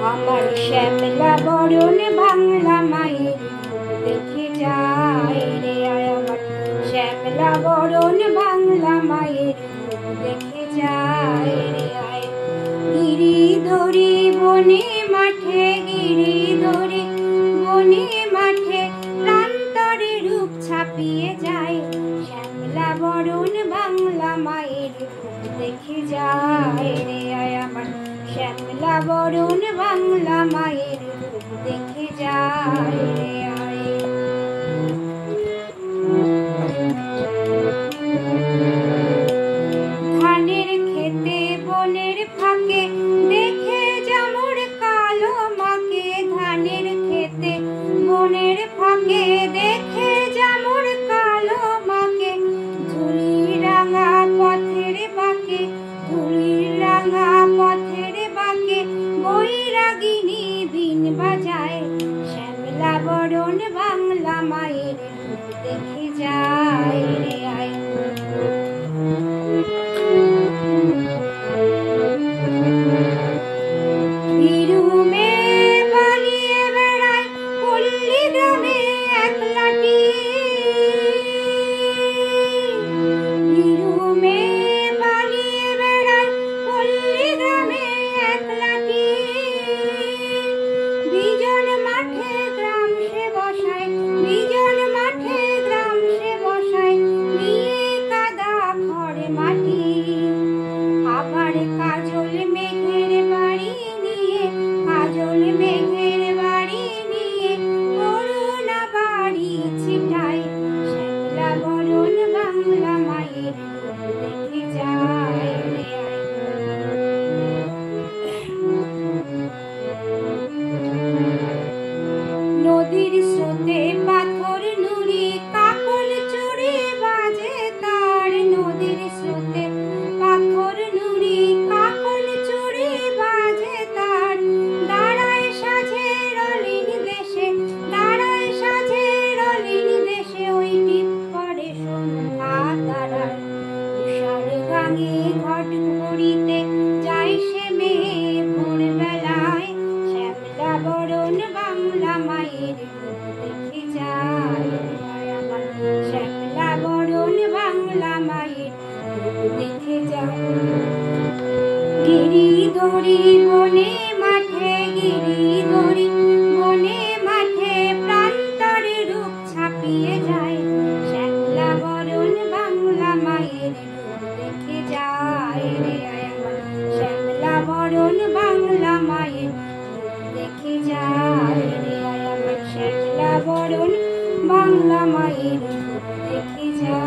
আমার শ্যামলা বরণ বাংলা মায়ের দেখে যায় রে আয়, আমার শ্যামলা বরণ বাংলা মায়ের দেখে যায় রে আয়। গিরি ধরি বনে মাঠে, গিরি ধরি বনে মাঠে, প্রান্তরে রূপ ছাপিয়ে যায়। শ্যামলা বরণ বাংলা মায়ের দেখে যায় রে আয়, আমার শ্যামলা বরণ বাংলা মায়ের দেখে যায় রে আয়। ধানের খেতে বনের ফাঁকে দেখে যেমন কালো মাকে, ধানের খেতে বনের ফাঁকে দেখে যেমন কালো মাকে, ধুলি রাঙা পথের বাঁকে, ধুলি রাঙা পথের বাঁকে বৈরাগিনী বিন বাজায়। শ্যামলা বরণ বাংলা মায়ের দেখে যায় রে আয়। ভীরু মেয়ে পালিয়ে বেড়ায় পল্লী গ্রামে একলাটি, ভীরু মেয়ে পালিয়ে বেড়ায় পল্লী গ্রামে একলাটি। বিজন মাঠে গ্রাম সে বসায়, বিজন মাঠে গ্রাম সে বসায়, নিয়ে কাদা খড় মাটি। আবার কাজল মেঘের বাড়ি নিয়ে, কাজল মেঘের বাড়ি নিয়ে করুণা বাড়ি ছিটায়। শ্যামলা বরণ বাংলা মায়ের দেখে যায় রে আয়। নদীর স্রোতে পাথর নুড়ি কাকল চুরি বাজে তার, নদীর স্রোতে পাথর নুড়ি কাকল চুরি বাজে তার। দাঁড়ায় সাঝে রলিন দেশে, দাঁড়ায় সাঝে রলিন দেশে, ওই টিপ্পরে সন্ধ্যা তারার। উষার গাঙে ঘট করিতে যায় সে মেয়ে ভোরবেলায়। শ্যামলা বরণ বাংলা মায়ের দেখে যায় রে আয়, আমার শ্যামলা বরণ বাংলা মায়ের দেখে যায়। গিরি ধরি বনে মাঠে, গিরি ধরি বনে মাঠে, প্রান্তরে রূপ ছাপিয়ে যায়। শ্যামলা বরণ বাংলা মায়ের দেখে যায় রে আয়, আমার শ্যামলা বরণ বাংলা মায়ের দেখে যায় রে আয়, আমার শ্যামলা বরণ বাংলা মায়ের দেখে যায়।